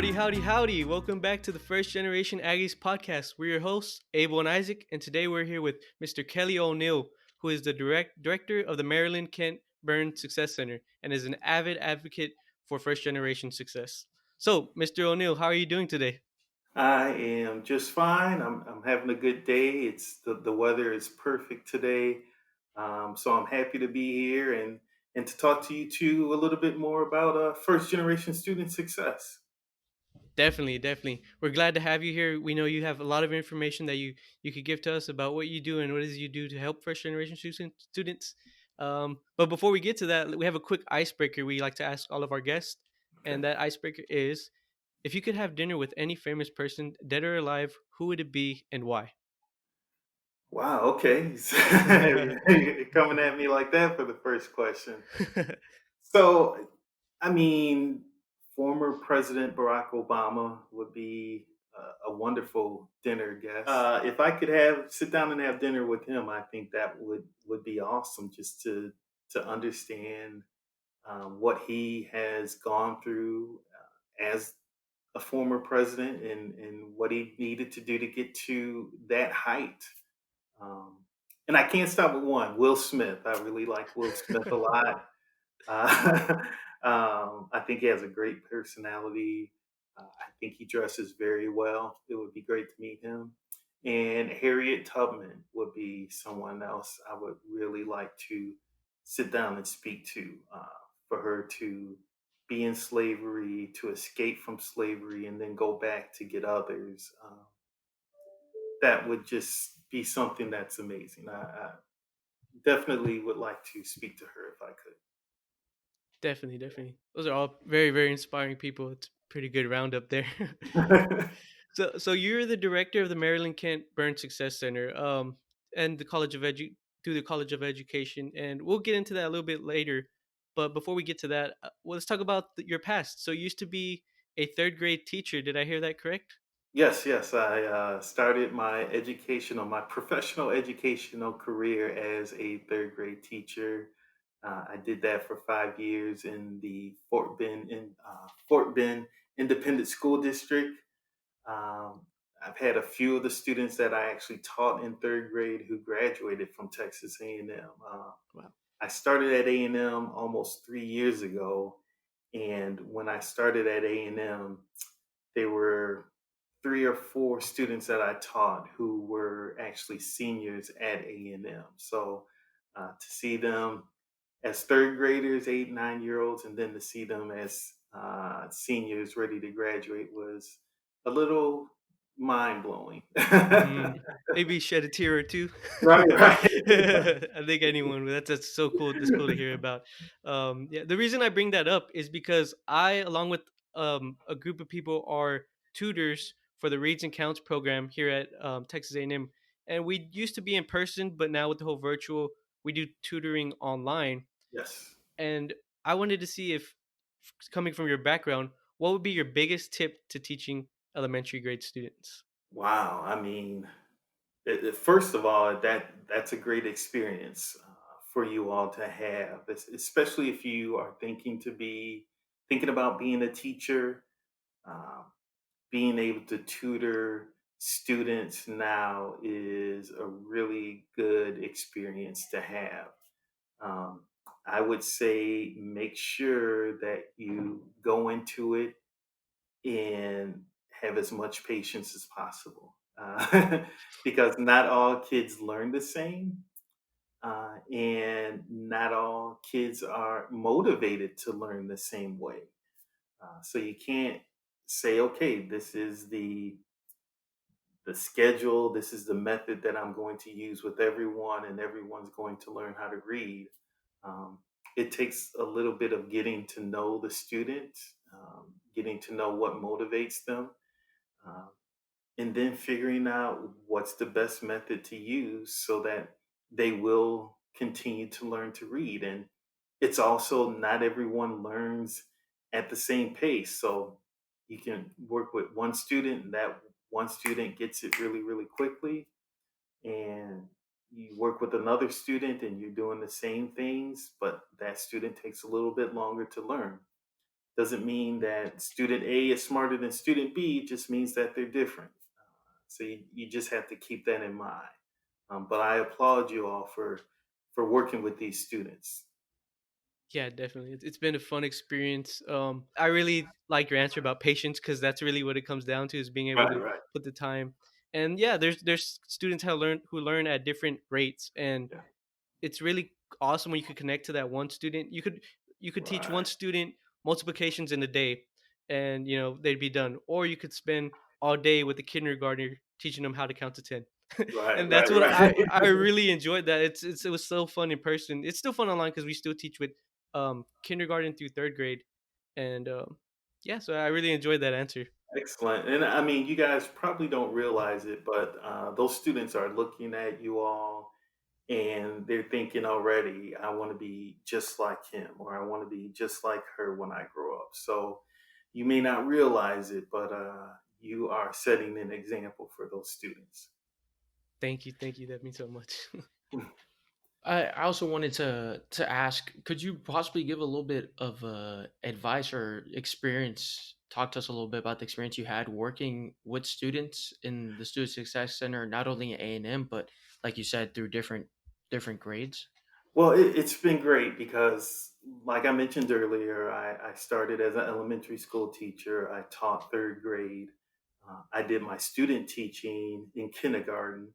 Howdy, howdy, howdy. Welcome back to the First Generation Aggies podcast. We're your hosts, Abel and Isaac, and today we're here with Mr. Kelley O'Neal, who is the director of the Marilyn Byrne Success Center and is an avid advocate for first generation success. So, Mr. O'Neal, how are you doing today? I am just fine. I'm having a good day. The weather is perfect today, so I'm happy to be here and to talk to you too a little bit more about first generation student success. Definitely, definitely. We're glad to have you here. We know you have a lot of information that you could give to us about what you do and what it is you do to help first generation students. But before we get to that, we have a quick icebreaker we like to ask all of our guests, Okay. and that icebreaker is: if you could have dinner with any famous person, dead or alive, who would it be and why? Wow. Okay. Coming at me like that for the first question. So, I mean, former President Barack Obama would be a wonderful dinner guest. If I could have sit down and have dinner with him, I think that would be awesome. Just to understand what he has gone through as a former president and what he needed to do to get to that height. Um, and I can't stop with one, Will Smith. I really like Will Smith a lot. Uh, I think he has a great personality. I think he dresses very well. It would be great to meet him. And Harriet Tubman would be someone else I would really like to sit down and speak to, for her to be in slavery, to escape from slavery, and then go back to get others. That would just be something that's amazing. I definitely would like to speak to her if I could. Definitely, definitely. Those are all very, very inspiring people. It's a pretty good roundup there. So you're the director of the Maryland Kent Burn Success Center, and the through the College of Education, and we'll get into that a little bit later. But before we get to that, well, let's talk about your past. So you used to be a third grade teacher. Did I hear that correct? Yes, yes. I started my professional educational career as a third grade teacher. I did that for 5 years in the Fort Bend Independent School District. Um, I've had a few of the students that I actually taught in third grade who graduated from Texas A&M. Wow. I started at A&M almost 3 years ago, and when I started at A&M, there were three or four students that I taught who were actually seniors at A&M. So to see them as third graders, 8, 9 year olds, and then to see them as seniors ready to graduate was a little mind blowing. Mm, maybe shed a tear or two. Right, right. I think anyone would. That's so cool. That's cool to hear about. Yeah, the reason I bring that up is because I, along with a group of people, are tutors for the Reads and Counts program here at Texas A&M, and we used to be in person, but now with the whole virtual, we do tutoring online. Yes. And I wanted to see if, coming from your background, what would be your biggest tip to teaching elementary grade students? Wow. I mean, first of all, that's a great experience for you all to have, especially if you are thinking about being a teacher. Um, Being able to tutor students now is a really good experience to have. Um, I would say make sure that you go into it and have as much patience as possible, because not all kids learn the same, and not all kids are motivated to learn the same way. So you can't say, okay, this is the schedule, this is the method that I'm going to use with everyone, and everyone's going to learn how to read. Um, it takes a little bit of getting to know the student, getting to know what motivates them, uh, and then figuring out what's the best method to use so that they will continue to learn to read. And it's also not everyone learns at the same pace. So you can work with one student, and that one student gets it really, really quickly. And you work with another student and you're doing the same things, but that student takes a little bit longer to learn. doesn't mean that student A is smarter than student B. It just means that they're different. So you just have to keep that in mind. But I applaud you all for working with these students. Yeah, definitely. It's been a fun experience. I really like your answer about patience because that's really what it comes down to is being able Right, to right. put the time. And yeah, there's students who learn at different rates, and Yeah. it's really awesome when you could connect to that one student. You could teach one Right, student multiplications in a day, and they'd be done. Or you could spend all day with the kindergartner teaching them how to count to 10. right, And that's right, what right. I really enjoyed. That it was so fun in person. It's still fun online because we still teach with kindergarten through third grade, and yeah, so I really enjoyed that answer. Excellent. And I mean, you guys probably don't realize it, but those students are looking at you all and they're thinking already, I want to be just like him or I want to be just like her when I grow up. So you may not realize it, but you are setting an example for those students. Thank you. That means so much. I also wanted to ask, could you possibly give a little bit of advice or experience? Talk to us a little bit about the experience you had working with students in the Student Success Center, not only at A&M, but like you said, through different grades. Well, it's been great because, like I mentioned earlier, I started as an elementary school teacher. I taught third grade. I did my student teaching in kindergarten.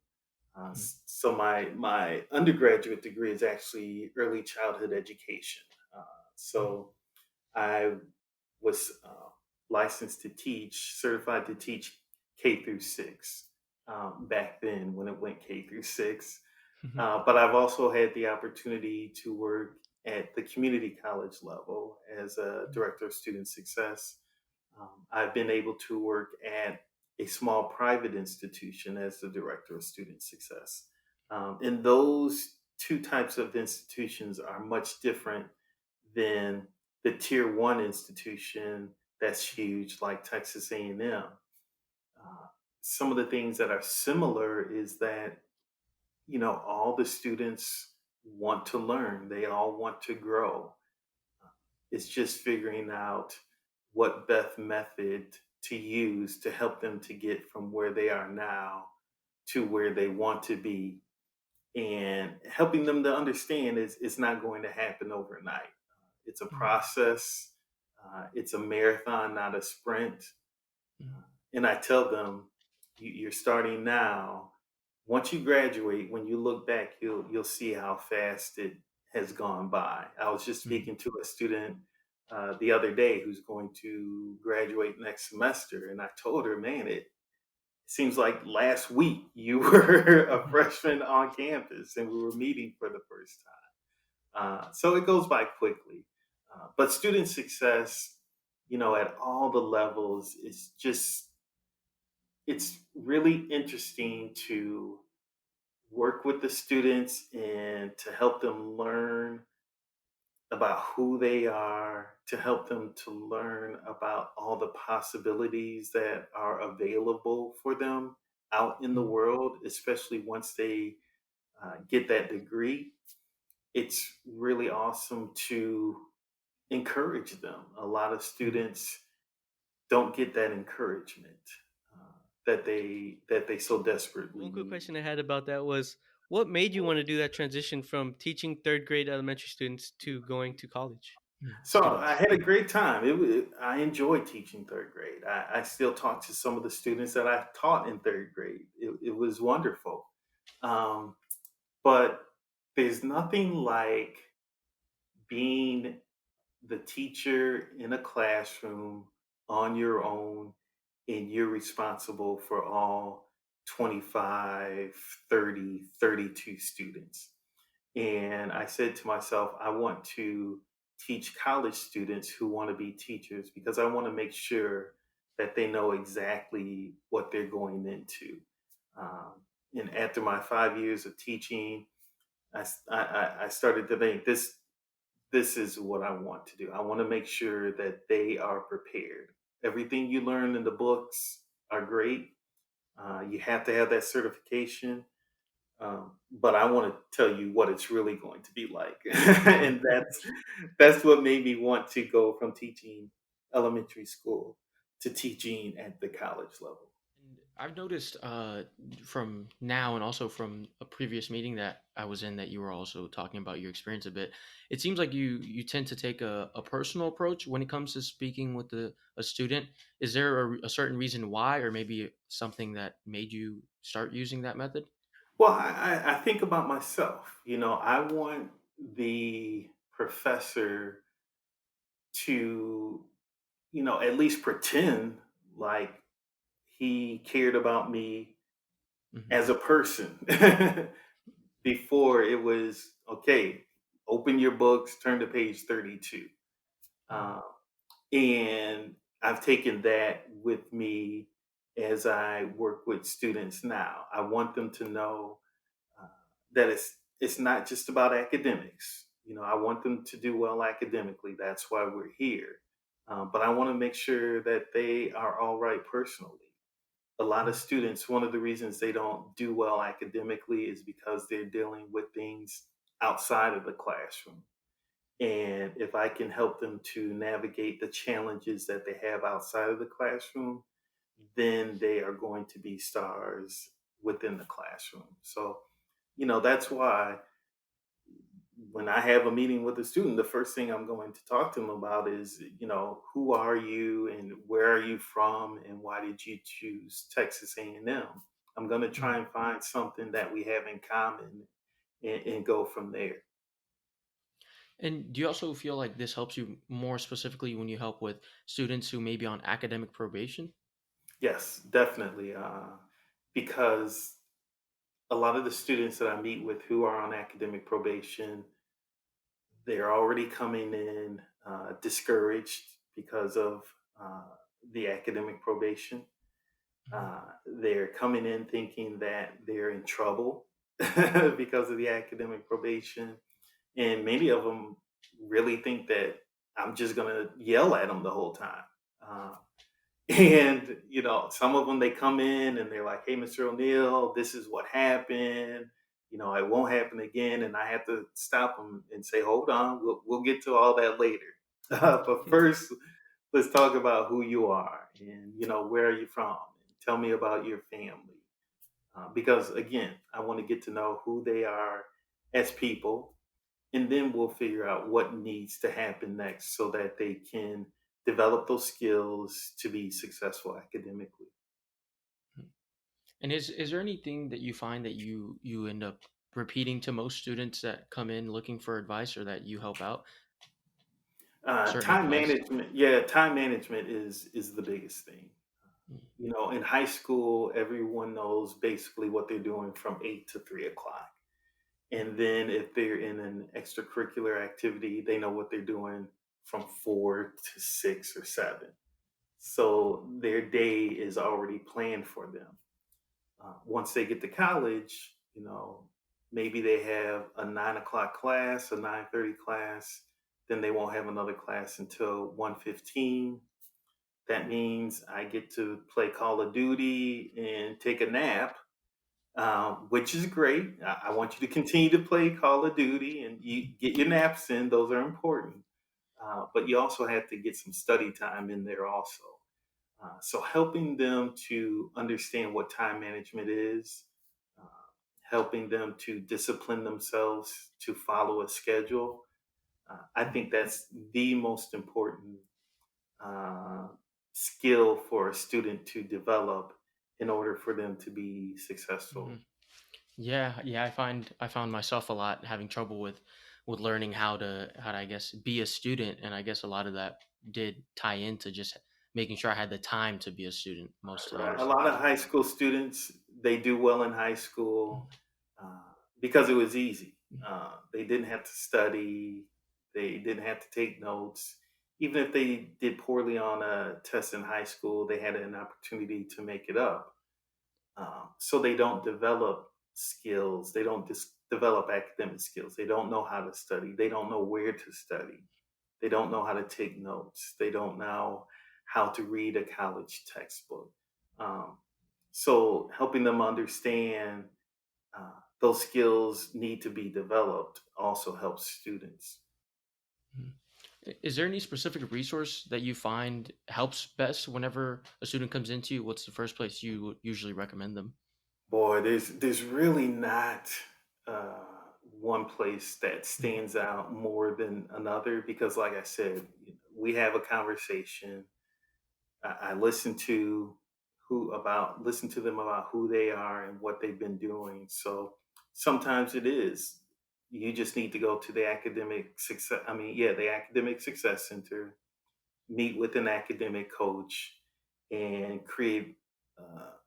Mhm. So my undergraduate degree is actually early childhood education. Mhm. So I was licensed to teach, certified to teach K through six back then when it went K through six. But I've also had the opportunity to work at the community college level as a director of student success. I've been able to work at a small private institution as the director of student success. And those two types of institutions are much different than the tier one institution that's huge like Texas A&M. Uh, some of the things that are similar is that all the students want to learn, they all want to grow. It's just figuring out what best method to use to help them to get from where they are now to where they want to be, and helping them to understand is it's not going to happen overnight. It's a Mhm. process. It's a marathon, not a sprint. Mhm. And I tell them, you're starting now. Once you graduate, when you look back, you'll see how fast it has gone by. I was just Mhm. speaking to a student the other day who's going to graduate next semester, and I told her, "Man, it seems like last week you were a Mhm. freshman on campus, and we were meeting for the first time." So it goes by quickly. But student success, at all the levels, is just it's really interesting to work with the students and to help them learn about who they are, to help them to learn about all the possibilities that are available for them out in the Mhm. world, especially once they get that degree. It's really awesome to encourage them. A lot of Mhm. students don't get that encouragement that they so desperately One quick need. question I had about that was, what made you want to do that transition from teaching third grade elementary students to going to college Mhm. So I Students. had a great time. I enjoyed teaching third grade. I still talk to some of the students that I taught in third grade. It was wonderful. Um, but there's nothing like being the teacher in a classroom on your own, and you're responsible for all 25, 30, 32 students. And I said to myself, I want to teach college students who want to be teachers because I want to make sure that they know exactly what they're going into. And after my 5 years of teaching, I started to think this is what I want to do. I want to make sure that they are prepared. Everything you learn in the books are great. You have to have that certification, but I want to tell you what it's really going to be like, Mhm. and that's what made me want to go from teaching. elementary school to teaching at the college level. And I've noticed from now and also from a previous meeting that I was in that you were also talking about your experience a bit. It seems like you tend to take a personal approach when it comes to speaking with a student. Is there a certain reason why, or maybe something that made you start using that method? Well, I think about myself. I want the professor to, at least pretend like he cared about me Hmm. as a person before it was okay. Open your books, turn to page 32. Hmm. Um, and I've taken that with me as I work with students now. I want them to know uh, that it's not just about academics. I want them to do well academically. That's why we're here. But I want to make sure that they are all right personally. A lot of students, one of the reasons they don't do well academically is because they're dealing with things outside of the classroom. And if I can help them to navigate the challenges that they have outside of the classroom, then they are going to be stars within the classroom. So, that's why when I have a meeting with a student, the first thing I'm going to talk to them about is, who are you and where are you from and why did you choose Texas A&M? I'm going to try Hmm. and find something that we have in common and go from there. And do you also feel like this helps you more specifically when you help with students who may be on academic probation? Yes, definitely. Because a lot of the students that I meet with who are on academic probation, they're already coming in discouraged because of uh, the academic probation. Mhm. They're coming in thinking that they're in trouble because of the academic probation. And many of them really think that I'm just going to yell at them the whole time. Uh, and, some of them, they come in and they're like, hey, Mr. O'Neal, this is what happened. It won't happen again. And I have to stop them and say, hold on, we'll get to all that later. But first, let's talk about who you are and, where are you from? Tell me about your family. Because again, I want to get to know who they are as people, and then we'll figure out what needs to happen next so that they can develop those skills to be successful academically. And is there anything that you find that you end up repeating to most students that come in looking for advice or that you help out? Certain Time advice? management, yeah, time management is the biggest thing. Mm. In high school, everyone knows basically what they're doing from 8 to 3 o'clock. And then if they're in an extracurricular activity, they know what they're doing from 4 to 6 or 7. So their day is already planned for them. Once they get to college, maybe they have a 9 o'clock class, a 9:30 class, then they won't have another class until 1:15. That means I get to play Call of Duty and take a nap, which is great. I want you to continue to play Call of Duty and you get your naps in; those are important. But you also have to get some study time in there also. So helping them to understand what time management is, uh, helping them to discipline themselves to follow a schedule. I think that's the most important uh, skill for a student to develop in order for them to be Hmm. successful. Yeah, yeah. I found myself a lot having trouble with learning how to I guess be a student, and I guess a lot of that did tie into just making sure I had the time to be a student most Right. A times. lot of high school students, they do well in high school uh, because it was easy. They didn't have to study, they didn't have to take notes. Even if they did poorly on a test in high school, they had an opportunity to make it up. So they don't develop skills, they don't develop academic skills. They don't know how to study, they don't know where to study, they don't know how to take notes, they don't know how to read a college textbook. Um, so helping them understand those skills need to be developed also helps students. Mhm. Is there any specific resource that you find helps best whenever a student comes into you? What's the first place you would usually recommend them? Boy, there's really not uh, one place that Mhm. stands out more than another because, like I said, we have a conversation. I listen to them about who they are and what they've been doing. So sometimes it is you just need to go to the academic success. I mean, yeah, the academic success center, meet with an academic coach, and create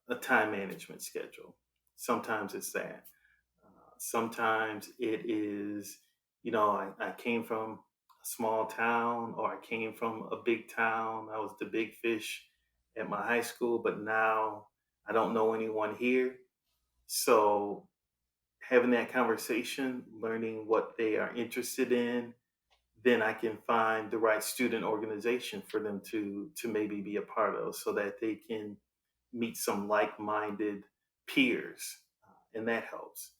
a time management schedule. Sometimes it's that. Sometimes it is, I came from a small town or I came from a big town. I was the big fish at my high school, but now I don't know anyone here. So having that conversation, learning what they are interested in, then I can find the right student organization for them to maybe be a part of so that they can meet some like-minded peers, and that helps.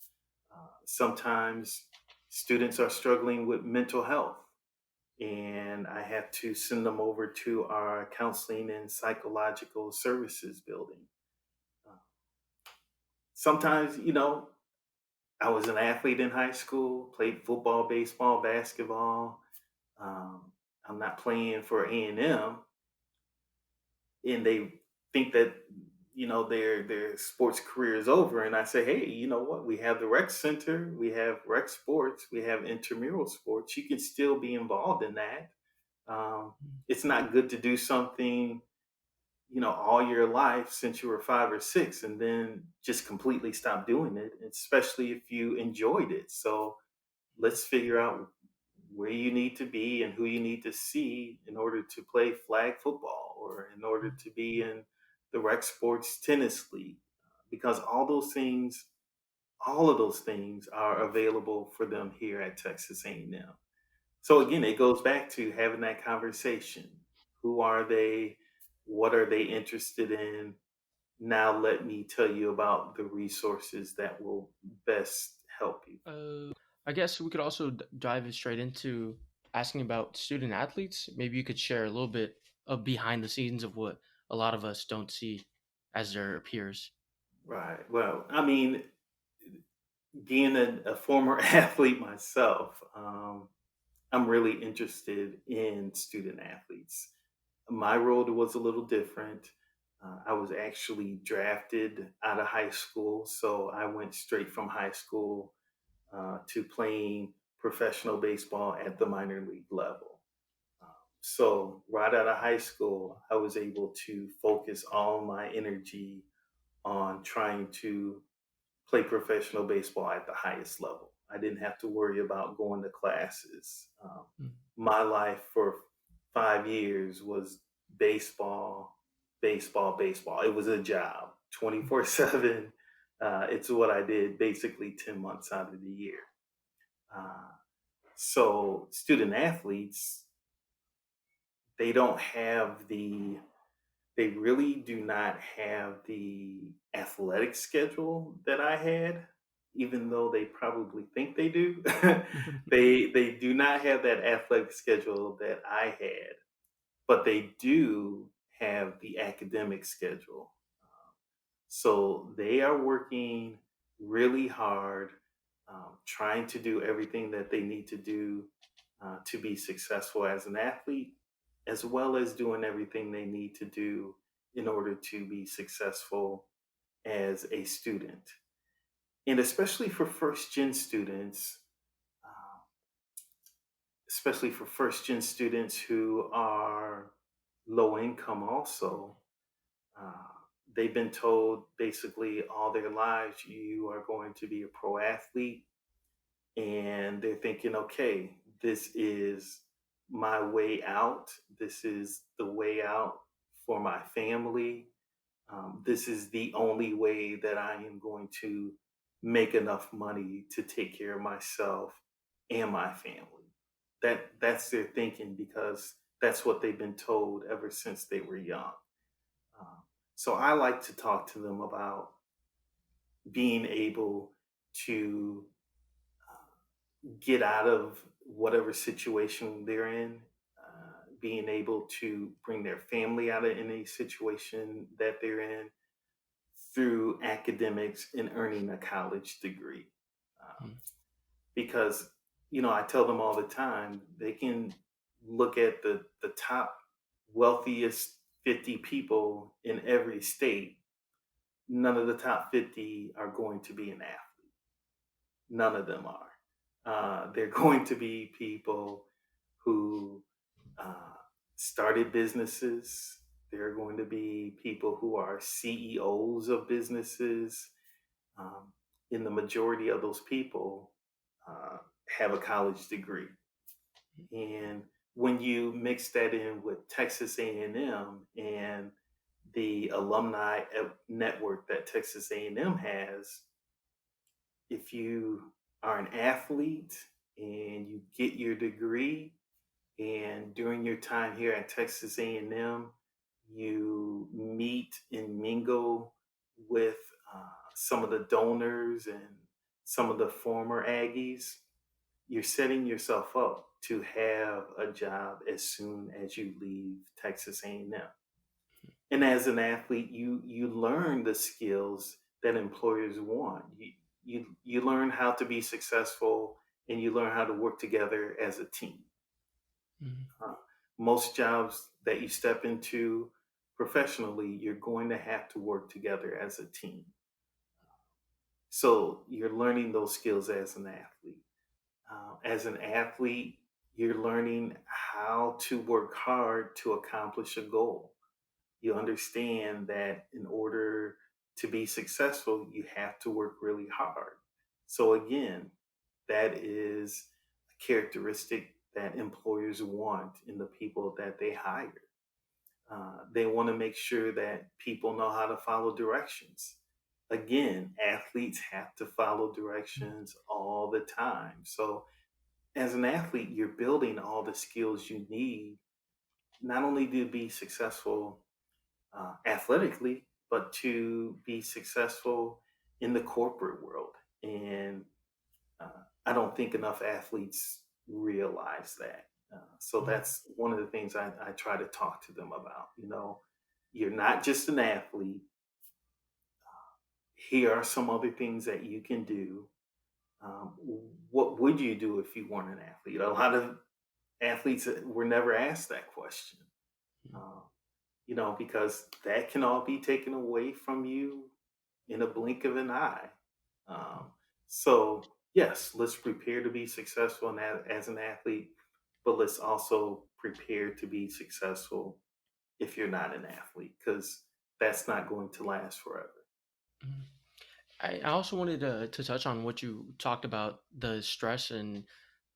Sometimes students are struggling with mental health, and I have to send them over to our counseling and psychological services building. Uh, Sometimes, I was an athlete in high school, played football, baseball, basketball. Um, I'm not playing for A&M, and they think that their sports career is over. And I say, hey, you know what? We have the rec center, we have rec sports, we have intramural sports. You can still be involved in that. Um, it's not good to do something all your life since you were 5 or 6 and then just completely stop doing it, especially if you enjoyed it. So let's figure out where you need to be and who you need to see in order to play flag football or in order to be in the rec sports tennis league, because all of those things are available for them here at Texas A&M. So again, it goes back to having that conversation. Who are they? What are they interested in? Now let me tell you about the resources that will best help you. I guess we could also dive straight into asking about student athletes. Maybe you could share a little bit of behind the scenes of what a lot of us don't see as their peers. Right. Well, I mean, being a former athlete myself, I'm really interested in student athletes. My role was a little different. I was actually drafted out of high school, so I went straight from high school to playing professional baseball at the minor league level. So, right out of high school, I was able to focus all my energy on trying to play professional baseball at the highest level. I didn't have to worry about going to classes. Mm. My life for 5 years was baseball, baseball, baseball. It was a job 24/7. It's what I did basically 10 months out of the year. Uh, so, student athletes, they don't have they really do not have the athletic schedule that I had, even though they probably think they do. They do not have that athletic schedule that I had, but they do have the academic schedule. So they are working really hard, trying to do everything that they need to do to be successful as an athlete, as well as doing everything they need to do in order to be successful as a student. And uh, especially for first gen students who are low income, also, uh, they've been told basically all their lives you are going to be a pro athlete, and they're thinking, okay, this is my way out. This is the way out for my family. This is the only way that I am going to make enough money to take care of myself and my family. That's their thinking because that's what they've been told ever since they were young. Um, so I like to talk to them about being able to get out of whatever situation they're in, being able to bring their family out of any situation that they're in through academics and earning a college degree. Um, Mm, because, I tell them all the time, they can look at the top wealthiest 50 people in every state. None of the top 50 are going to be an athlete. None of them are. They're going to be people who uh, started businesses. There are going to be people who are CEOs of businesses. Um, and the majority of those people uh, have a college degree. And when you mix that in with Texas A&M and the alumni network that Texas A&M has, if you are an athlete and you get your degree, and during your time here at Texas A&M, you meet and mingle with some of the donors and some of the former Aggies, you're setting yourself up to have a job as soon as you leave Texas A&M. And as an athlete, you learn the skills that employers want. You learn how to be successful, and you learn how to work together as a team. mm, Uh, Most jobs that you step into professionally, you're going to have to work together as a team. So you're learning those skills as an athlete. As an athlete, you're learning how to work hard to accomplish a goal. You understand that in order to be successful, you have to work really hard. So, again, that is a characteristic that employers want in the people that they hire. They want to make sure that people know how to follow directions. Again, athletes have to follow directions all the time. So, as an athlete, you're building all the skills you need not only to be successful athletically, but to be successful in the corporate world. And I don't think enough athletes realize that. So mm, that's one of the things I try to talk to them about. You're not just an athlete. Here are some other things that you can do. Um, what would you do if you weren't an athlete? A lot of athletes were never asked that question. mm, Uh, because that can all be taken away from you in a blink of an eye. Um, so, yes, let's prepare to be successful as an athlete, but let's also prepare to be successful if you're not an athlete, because that's not going to last forever. mm. I also wanted to touch on what you talked about the stress and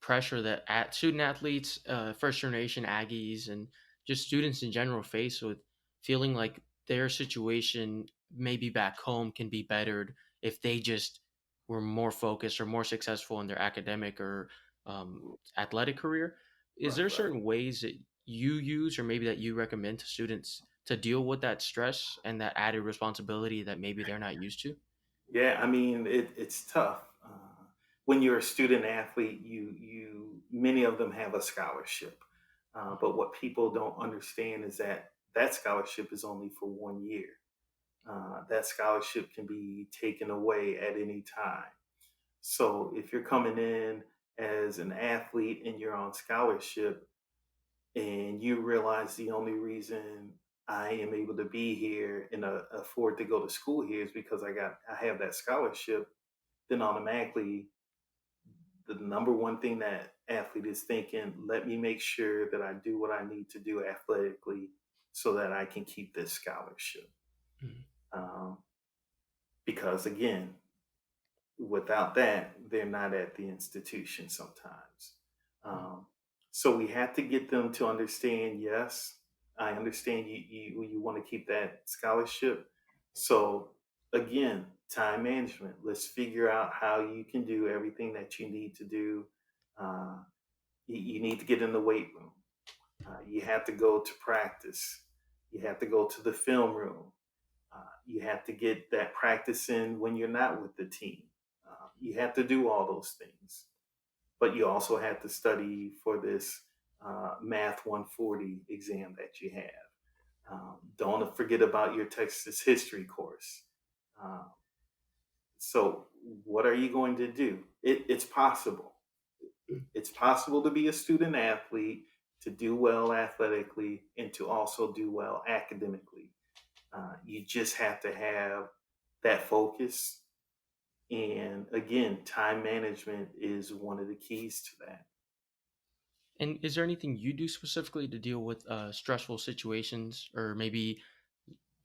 pressure that student athletes, first generation Aggies, and just students in general face with feeling like their situation maybe back home can be bettered if they just were more focused or more successful in their academic or athletic career. Is Right, there right. certain ways that you use or maybe that you recommend to students to deal with that stress and that added responsibility that maybe they're not used to? Yeah, I mean, it's tough. When you're a student athlete, you many of them have a scholarship, but what people don't understand is that that scholarship is only for 1 year. That scholarship can be taken away at any time. So if you're coming in as an athlete and you're on scholarship, and you realize the only reason I am able to be here and afford to go to school here is because I have that scholarship, then automatically the number one thing that athlete is thinking, let me make sure that I do what I need to do athletically so that I can keep this scholarship. Mhm, Um, because again, without that, they're not at the institution sometimes. mhm, Um, so we have to get them to understand, yes, I understand you want to keep that scholarship. So again, time management. Let's figure out how you can do everything that you need to do. Uh, you need to get in the weight room. You have to go to practice. You have to go to the film room. You have to get that practice in when you're not with the team. You have to do all those things, but you also have to study for this Math 140 exam that you have. Don't forget about your Texas history course. Uh, so, what are you going to do? It's possible. It's possible to be a student athlete, to do well athletically, and to also do well academically. You just have to have that focus. And again, time management is one of the keys to that. And is there anything you do specifically to deal with stressful situations, or maybe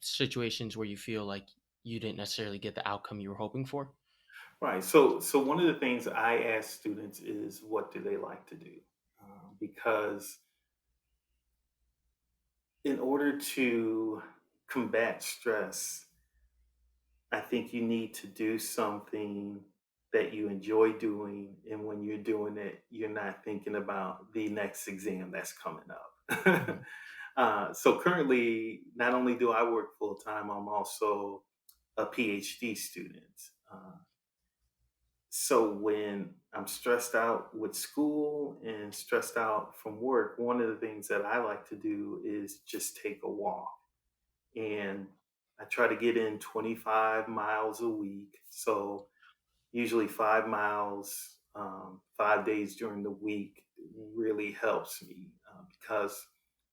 situations where you feel like you didn't necessarily get the outcome you were hoping for? Right. So one of the things I ask students is, what do they like to do? Because in order to combat stress, I think you need to do something that you enjoy doing. And when you're doing it, you're not thinking about the next exam that's coming up. Mhm. So currently, not only do I work full time, I'm also a PhD student. So when I'm stressed out with school and stressed out from work, one of the things that I like to do is just take a walk. And I try to get in 25 miles a week. So usually 5 miles, 5 days during the week really helps me because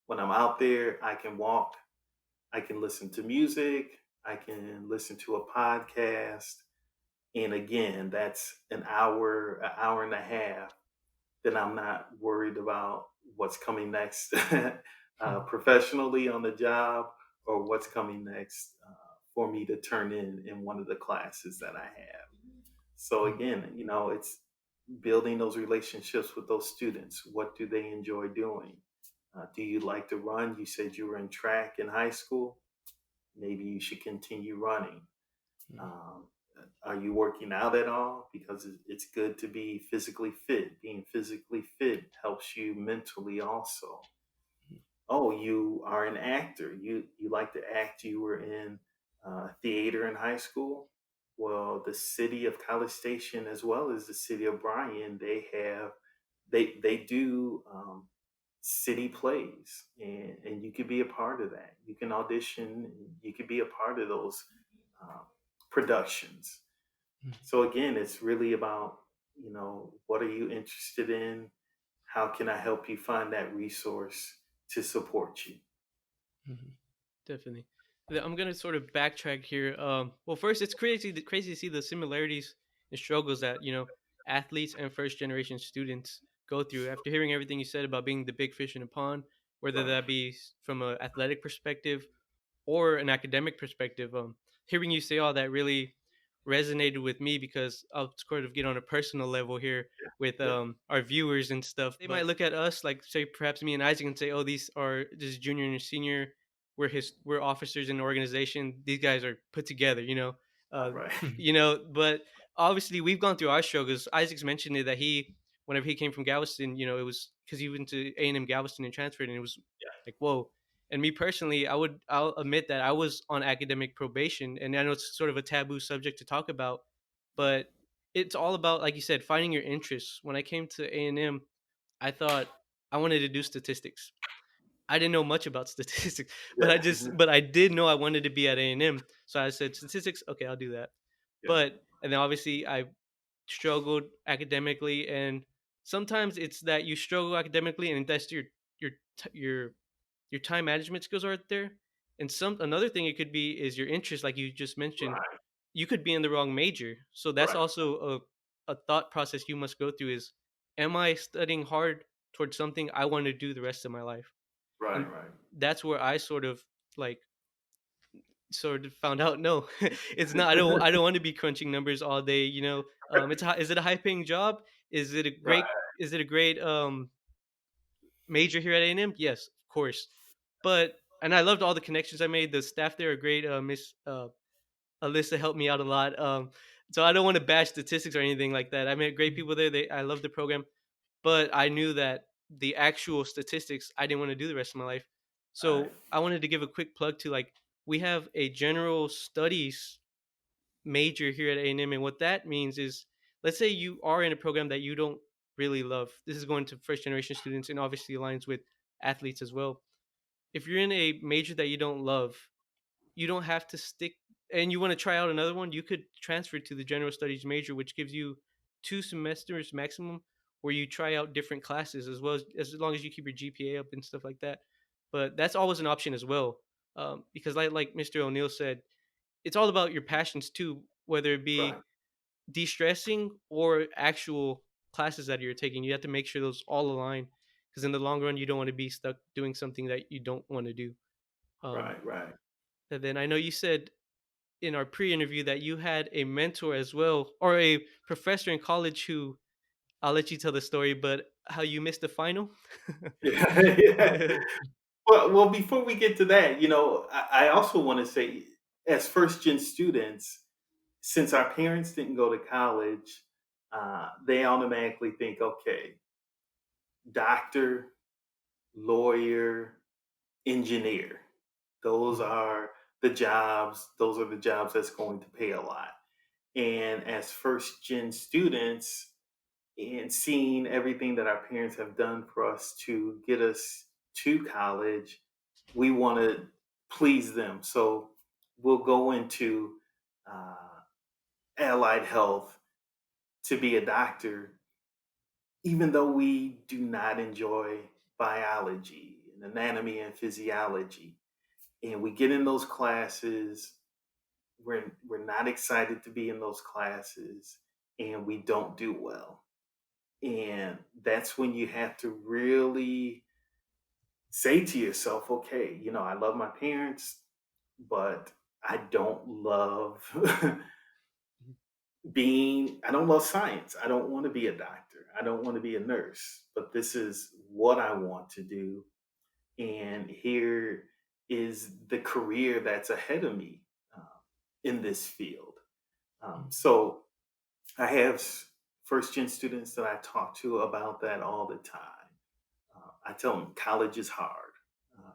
when I'm out there, I can walk, I can listen to music, I can listen to a podcast. And again, that's an hour and a half that I'm not worried about what's coming next professionally on the job, or what's coming next for me to turn in one of the classes that I have. So Mhm. again, it's building those relationships with those students. What do they enjoy doing? Do you like to run? You said you were in track in high school. Maybe you should continue running. Mhm. Um, are you working out at all? Because it's good to be physically fit. Being physically fit helps you mentally also. Oh, you are an actor. You like to act. You were in theater in high school. Well, the city of College Station, as well as the city of Bryan, they do city plays, and you could be a part of that. You can audition. And you could be a part of those um, productions. Mhm. So again, it's really about, what are you interested in? How can I help you find that resource to support you? Mhm. Definitely. I'm gonna sort of backtrack here. Well, first, it's crazy to see the similarities and struggles that athletes and first generation students go through. After hearing everything you said about being the big fish in a pond, whether Right. that be from an athletic perspective or an academic perspective. Hearing you say all that really resonated with me because I'll sort of get on a personal level here with Yeah. our viewers and stuff. They might look at us like, say, perhaps me and Isaac, and say, "Oh, these are this junior and senior. We're officers in the organization. These guys are put together." All Uh, right. but obviously we've gone through our struggles. Isaac's mentioned it that whenever he came from Galveston, it was because he went to A&M Galveston and transferred, and it was like, whoa. And me personally, I'll admit that I was on academic probation, and I know it's sort of a taboo subject to talk about, but it's all about, like you said, finding your interests. When I came to A&M, I thought I wanted to do statistics. I didn't know much about statistics, but Yeah. I did know I wanted to be at A&M. So I said statistics, okay, I'll do that. Yeah. And then obviously I struggled academically, and sometimes it's that you struggle academically and that's your your your time management skills aren't there. And another thing it could be is your interest, like you just mentioned. Right. You could be in the wrong major. So that's Right. also a thought process you must go through is, am I studying hard towards something I want to do the rest of my life? Right. And Right. that's where I like sort of found out, no, it's not. I don't want to be crunching numbers all day. Is it a high paying job? Is it a Right. great is it a great major here at A&M? Yes, of course. And I loved all the connections I made. The staff there are great. Miss Alyssa helped me out a lot. So I don't want to bash statistics or anything like that. I met great people there. I love the program, but I knew that the actual statistics I didn't want to do the rest of my life. Right. So I wanted to give a quick plug to, like, we have a general studies major here at A&M, and what that means is, let's say you are in a program that you don't really love. This is going to first generation students and obviously aligns with athletes as well. If you're in a major that you don't love, you don't have to stick and you want to try out another one, you could transfer to the general studies major, which gives you 2 semesters maximum where you try out different classes as long as you keep your GPA up and stuff like that. But that's always an option as well. Because like Mr. O'Neill said, it's all about your passions too, whether it Right. be de-stressing or actual classes that you're taking. You have to make sure those all align because in the long run, you don't want to be stuck doing something that you don't want to do. Um, Right. Right. and then I know you said in our pre-interview that you had a mentor as well, or a professor in college who I'll let you tell the story, but how you missed the final. Yeah. Yeah. Well, before we get to that, I also want to say, as first gen students, since our parents didn't go to college, they automatically think, okay, doctor, lawyer, engineer. Those Mhm, are the jobs. Those are the jobs that's going to pay a lot. And as first gen students, and seeing everything that our parents have done for us to get us to college, we want to please them. So we'll go into uh, allied health to be a doctor, even though we do not enjoy biology and anatomy and physiology. And we get in those classes, we're not excited to be in those classes, and we don't do well. And that's when you have to really say to yourself, okay, I love my parents, but I don't love I don't love science. I don't want to be a doctor. I don't want to be a nurse, but this is what I want to do. And here is the career that's ahead of me uh, in this field. mhm, So I have first gen students that I talk to about that all the time. I tell them college is hard.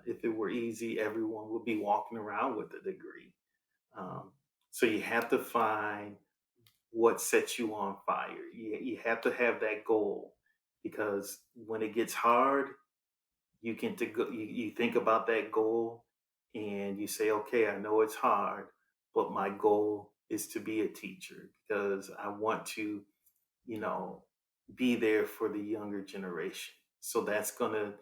If it were easy, everyone would be walking around with a degree. mhm, Um, so you have to find what sets you on fire. You have to have that goal because when it gets hard, you think about that goal and you say, okay, I know it's hard, but my goal is to be a teacher because I want to, you know, be there for the younger generation. So that's going to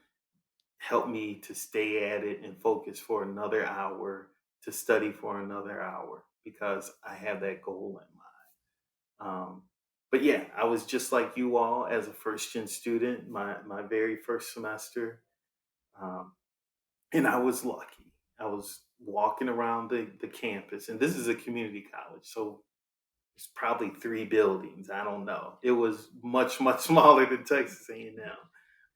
help me to stay at it and focus for another hour, to study for another hour because I have that goal in mind. But yeah, I was just like you all as a first gen student, my very first semester, um, and I was lucky. I was walking around the campus, and this is a community college, so it's probably 3 buildings. I don't know. It was much much smaller than Texas A&M,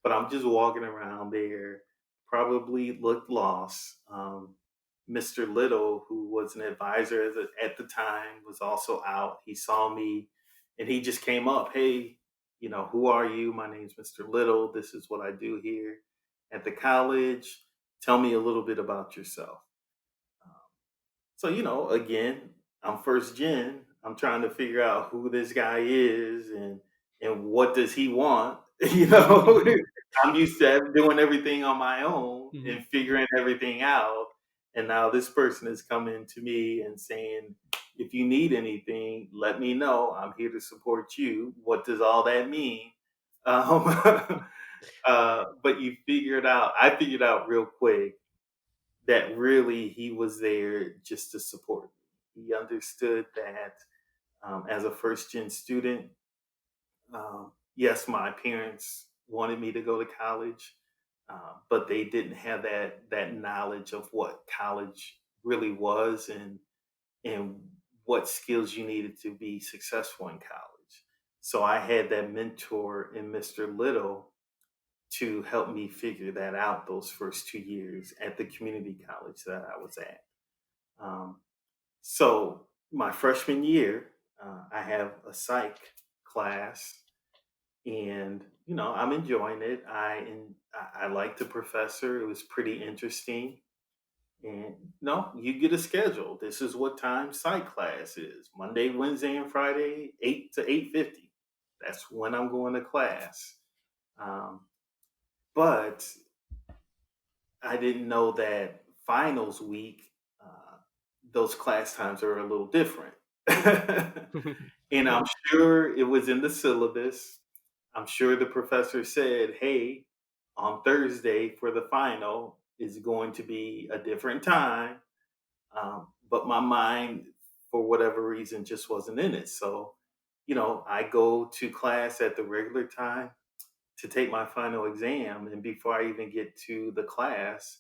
but I'm just walking around there. Probably looked lost. Mr. Little, who was an advisor at the time, was also out. He saw me, and he just came up. Hey, who are you? My name's Mr. Little. This is what I do here at the college. Tell me a little bit about yourself. Um, so, again, I'm first gen. I'm trying to figure out who this guy is and what does he want. You know, I'm used to doing everything on my own mhm. and figuring everything out. And now this person is coming to me and saying, if you need anything, let me know. I'm here to support you. What does all that mean? Um, but I figured out real quick that really he was there just to support me. He understood that as a first gen student, yes, my parents wanted me to go to college, but they didn't have that knowledge of what college really was and what skills you needed to be successful in college. So I had that mentor in Mr. Little to help me figure that out those first 2 years at the community college that I was at. Um, so my freshman year, I have a psych class, and I'm enjoying it. I liked the professor; it was pretty interesting. And no, you get a schedule. This is what time psych class is: Monday, Wednesday, and Friday, 8 to 8:50. That's when I'm going to class. Um, but I didn't know that finals week, uh, those class times are a little different. And I'm sure it was in the syllabus. I'm sure the professor said, hey, on Thursday for the final is going to be a different time. But my mind, for whatever reason, just wasn't in it. So, I go to class at the regular time to take my final exam. And before I even get to the class,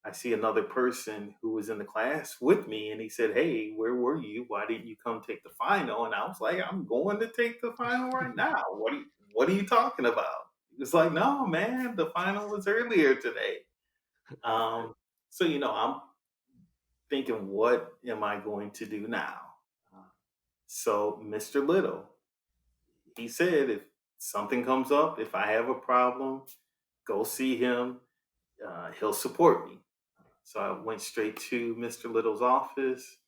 I see another person who was in the class with me, and he said, hey, where were you? Why didn't you come take the final? And I was like, I'm going to take the final right now. What are you talking about? He was like, no, man, the final was earlier today. Um, so, I'm thinking, what am I going to do now? Uh, so Mr. Little, he said, if something comes up, if I have a problem, go see him. He'll support me. So I went straight to Mr. Little's office.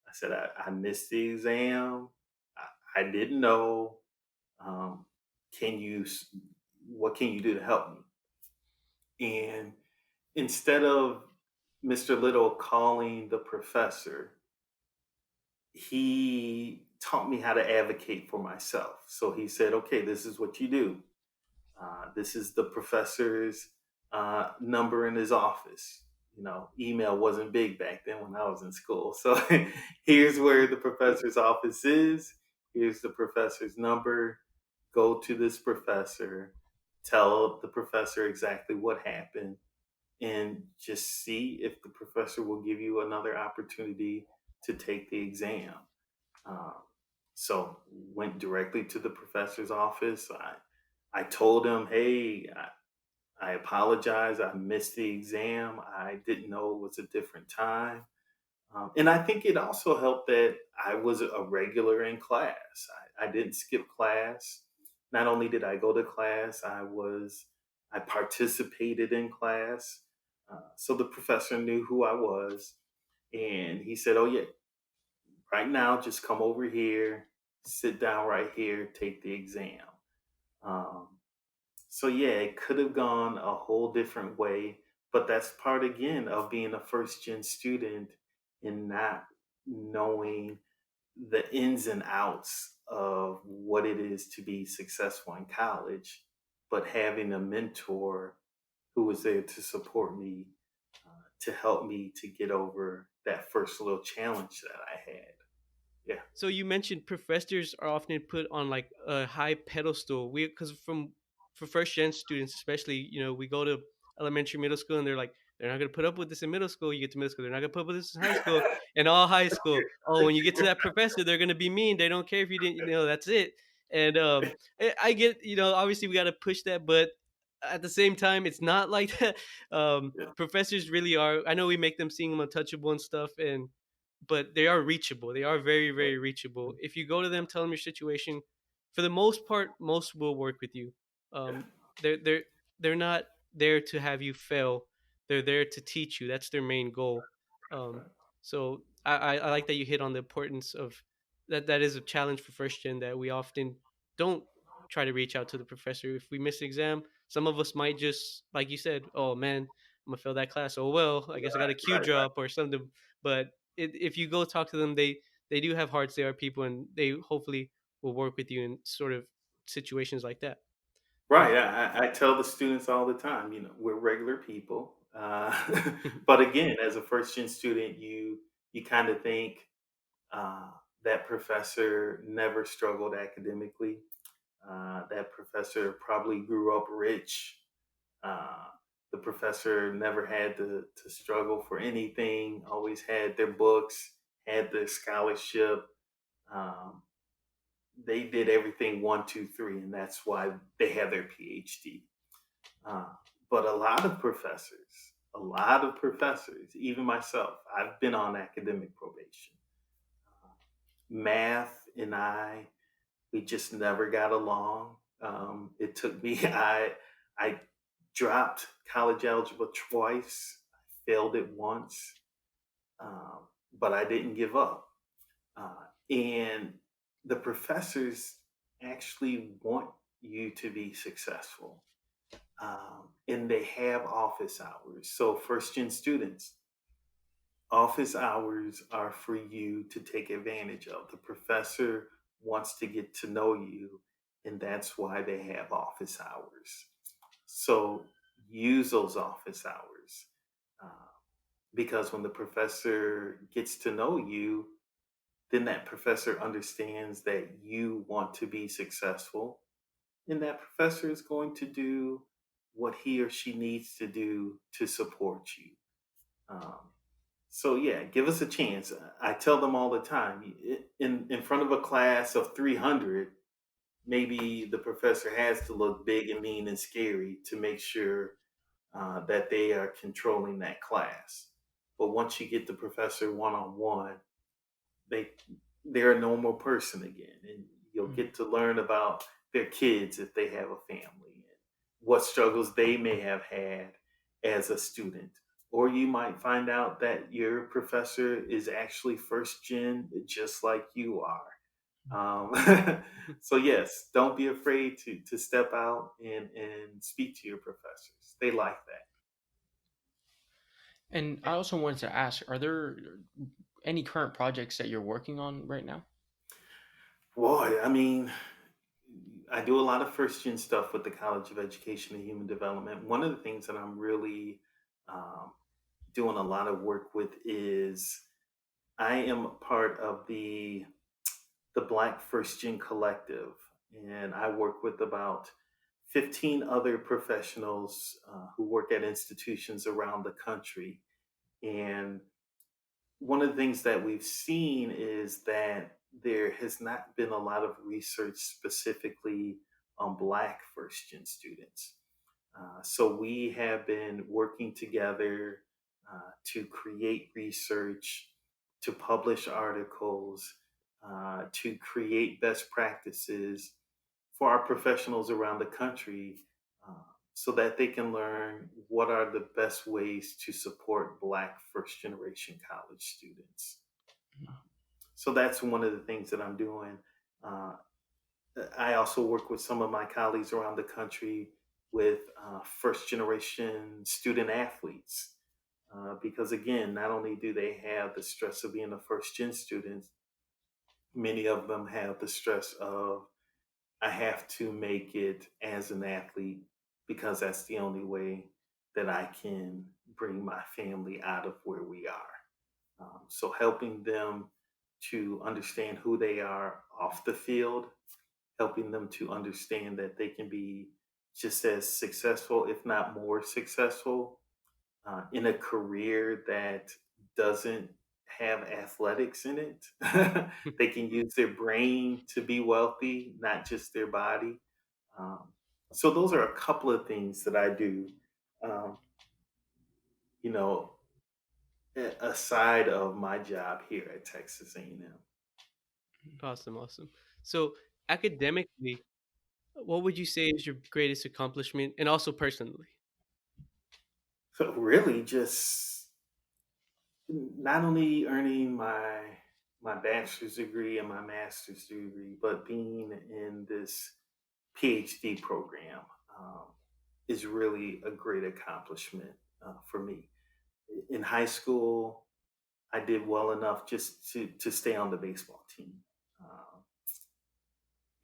I said, I missed the exam. I didn't know. Um, can you, what can you do to help me? And instead of Mr. Little calling the professor, he taught me how to advocate for myself. So he said, okay, this is what you do. This is the professor's number in his office. Email wasn't big back then when I was in school. So here's where the professor's office is. Here's the professor's number. Go to this professor. Tell the professor exactly what happened and just see if the professor will give you another opportunity to take the exam. Um, so went directly to the professor's office. I told him, hey, I apologize. I missed the exam. I didn't know it was a different time. And I think it also helped that I was a regular in class. I didn't skip class. Not only did I go to class, I participated in class. So the professor knew who I was, and he said, "Oh yeah, right now, just come over here, sit down right here, take the exam." Um, so yeah, it could have gone a whole different way, but that's part again of being a first gen student and not knowing the ins and outs of what it is to be successful in college, but having a mentor who was there to support me, to help me to get over that first little challenge that I had. Yeah. So you mentioned professors are often put on like a high pedestal. We because from for first gen students, especially, we go to elementary, middle school, and they're not gonna put up with this in middle school. You get to middle school, they're not gonna put up with this in high school, and all high school. Oh, when you get to that professor, they're gonna be mean. They don't care if you didn't. That's it. And I get, obviously we got to push that, but at the same time, it's not like that. Yeah. Professors really are. I know we make them seem untouchable and stuff, but they are reachable. They are very, very reachable. If you go to them, tell them your situation, for the most part, most will work with you. Yeah. Um, they're they're not there to have you fail. They're there to teach you. That's their main goal. Um, Right. so I like that you hit on the importance of that. That is a challenge for first gen, that we often don't try to reach out to the professor. If we miss an exam, some of us might just, like you said, oh man, I'm gonna fail that class. Oh well, I guess I got a Q Right. Right. drop or something. But if you go talk to them, they do have hearts. They are people, and they hopefully will work with you in sort of situations like that. Right. Um, I tell the students all the time, we're regular people. But again, as a first gen student, you kind of think uh, that professor never struggled academically. That professor probably grew up rich. Uh, the professor never had to struggle for anything, always had their books, had their scholarship. Um, they did everything one, two, three, and that's why they have their PhD. Uh, but a lot of professors, even myself, I've been on academic probation. Uh, Math and we just never got along. It took me, I dropped college algebra twice, I failed it once, but I didn't give up. And the professors actually want you to be successful. And they have office hours. So, first gen students, office hours are for you to take advantage of. The professor wants to get to know you, and that's why they have office hours. So, use those office hours. Uh, because when the professor gets to know you, then that professor understands that you want to be successful, and that professor is going to do what he or she needs to do to support you. Um, so yeah, give us a chance. I tell them all the time, in front of a class of 300, maybe the professor has to look big and mean and scary to make sure that they are controlling that class. But once you get the professor one on one, they they're a normal person again, and you'll Mm. get to learn about their kids if they have a family and what struggles they may have had as a student. Or you might find out that your professor is actually first gen just like you are. So yes, don't be afraid to step out and speak to your professors. They like that. And I also wanted to ask, are there any current projects that you're working on right now? Boy, I mean, I do a lot of first gen stuff with the College of Education and Human Development. One of the things that I'm really um, doing a lot of work with is I am part of the Black First Gen Collective, and I work with about 15 other professionals who work at institutions around the country. And one of the things that we've seen is that there has not been a lot of research specifically on Black first gen students. So we have been working together to create research, to publish articles, to create best practices for our professionals around the country uh, so that they can learn what are the best ways to support Black first generation college students. So that's one of the things that I'm doing. Uh, I also work with some of my colleagues around the country with first generation student athletes. Because again, not only do they have the stress of being a first gen student, many of them have the stress of I have to make it as an athlete because that's the only way that I can bring my family out of where we are. So helping them to understand who they are off the field, helping them to understand that they can be just as successful, if not more successful, in a career that doesn't have athletics in it. They can use their brain to be wealthy, not just their body. Um, so those are a couple of things that I do. Um, you know, aside of my job here at Texas A&M. Awesome, awesome. So academically, what would you say is your greatest accomplishment, and also personally? So really, just not only earning my bachelor's degree and my master's degree, but being in this PhD program is really a great accomplishment for me. In high school, I did well enough just to stay on the baseball team,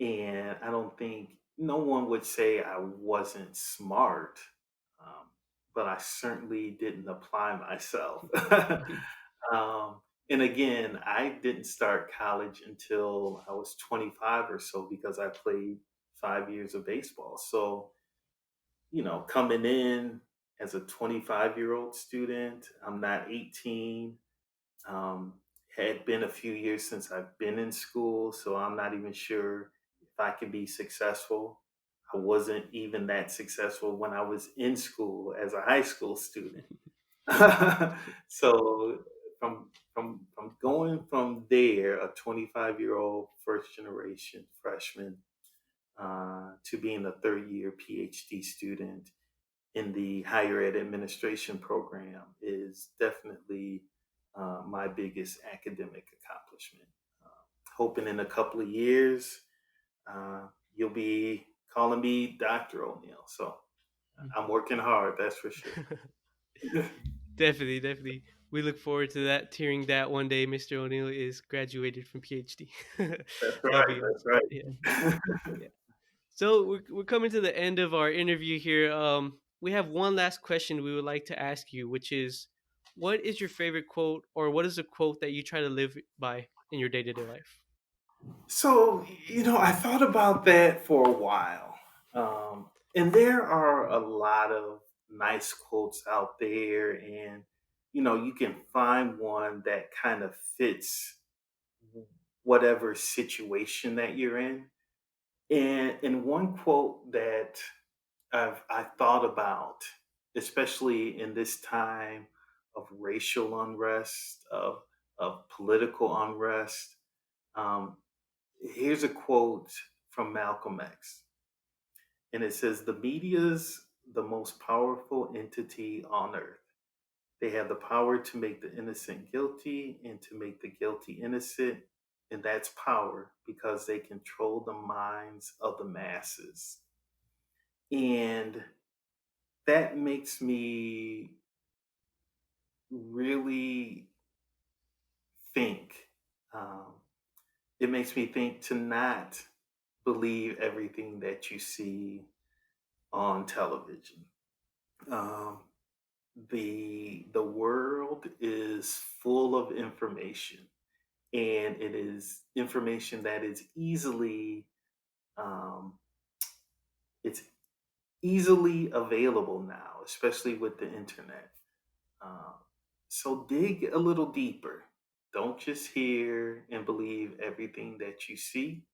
and I don't think no one would say I wasn't smart, um, but I certainly didn't apply myself. And again, I didn't start college until I was 25 or so because I played 5 years of baseball. So, coming in as a 25-year-old student, I'm not 18. Um, had been a few years since I've been in school, so I'm not even sure if I can be successful. I wasn't even that successful when I was in school as a high school student. So from going from there, a 25-year-old first generation freshman, to being a third year PhD student in the higher ed administration program is definitely my biggest academic accomplishment. Hoping in a couple of years You'll be calling me Dr. O'Neal. So I'm working hard, that's for sure. Definitely, definitely. We look forward to that, hearing that one day Mr. O'Neill is graduated from PhD. That's That'll right. be That's awesome. Yeah, right. yeah. So we're coming to the end of our interview here. We have one last question we would like to ask you, which is, what is your favorite quote, or what is a quote that you try to live by in your day to day life? So, I thought about that for a while. And there are a lot of nice quotes out there, and, you can find one that kind of fits whatever situation that you're in. And one quote that I thought about, especially in this time of racial unrest, of political unrest. Um, Here's a quote from Malcolm X, and it says, "The media's the most powerful entity on earth. They have the power to make the innocent guilty and to make the guilty innocent, and that's power because they control the minds of the masses." And that makes me really think. Um, it makes me think to not believe everything that you see on television. Um, the world is full of information, and it is information that is um, it's easily available now, especially with the internet. Um, so dig a little deeper. Don't just hear and believe everything that you see.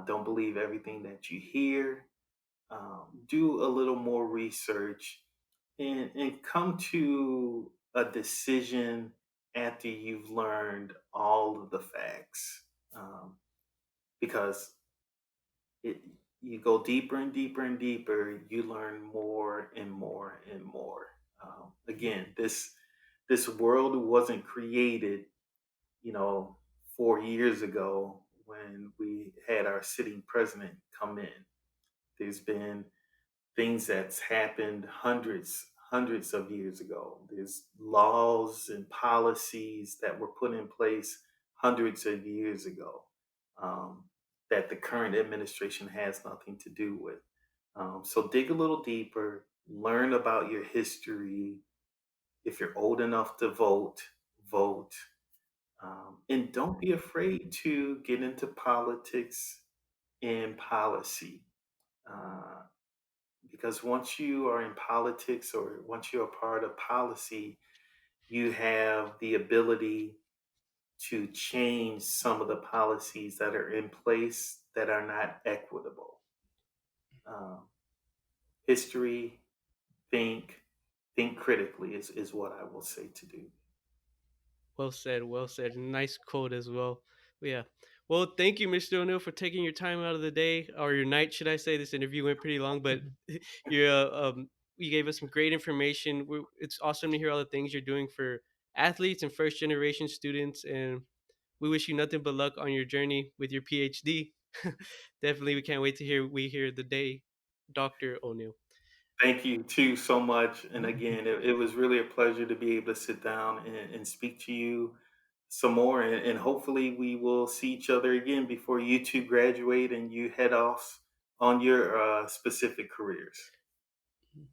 Don't believe everything that you hear. Do a little more research, and come to a decision after you've learned all of the facts. Because it, you go deeper and deeper and deeper, you learn more and more and more. Again, this world wasn't created, you know, 4 years ago when we had our sitting president come in. There's been things that's happened hundreds of years ago. There's laws and policies that were put in place hundreds of years ago, um, that the current administration has nothing to do with. So dig a little deeper, learn about your history. If you're old enough to vote, vote. And don't be afraid to get into politics and policy. Uh, because once you are in politics, or once you're a part of policy, you have the ability to change some of the policies that are in place that are not equitable. Um, History, think, think critically is what I will say to do. Well said, well said. Nice quote as well. Yeah. Well, thank you, Mr. O'Neill, for taking your time out of the day, or your night, should I say? This interview went pretty long, but you you gave us some great information. It's awesome to hear all the things you're doing for athletes and first generation students, and we wish you nothing but luck on your journey with your PhD. Definitely, we can't wait to hear the day, Dr. O'Neill. Thank you too so much. And again, it was really a pleasure to be able to sit down and speak to you some more. And hopefully we will see each other again before you two graduate and you head off on your specific careers.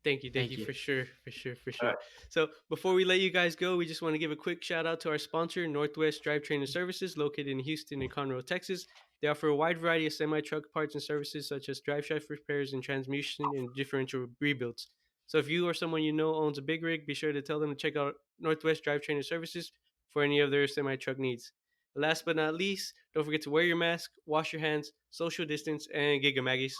Thank Thank you you. for sure, for sure, for All sure. right. So before we let you guys go, we just want to give a quick shout out to our sponsor, Northwest Drivetrain and Services, located in Houston and Conroe, Texas. They offer a wide variety of semi truck parts and services such as drive shaft repairs and transmission and differential rebuilds. So if you or someone you know owns a big rig, be sure to tell them to check out Northwest Drivetrain and Services for any of their semi truck needs. Last but not least, don't forget to wear your mask, wash your hands, social distance, and Giga Maggies.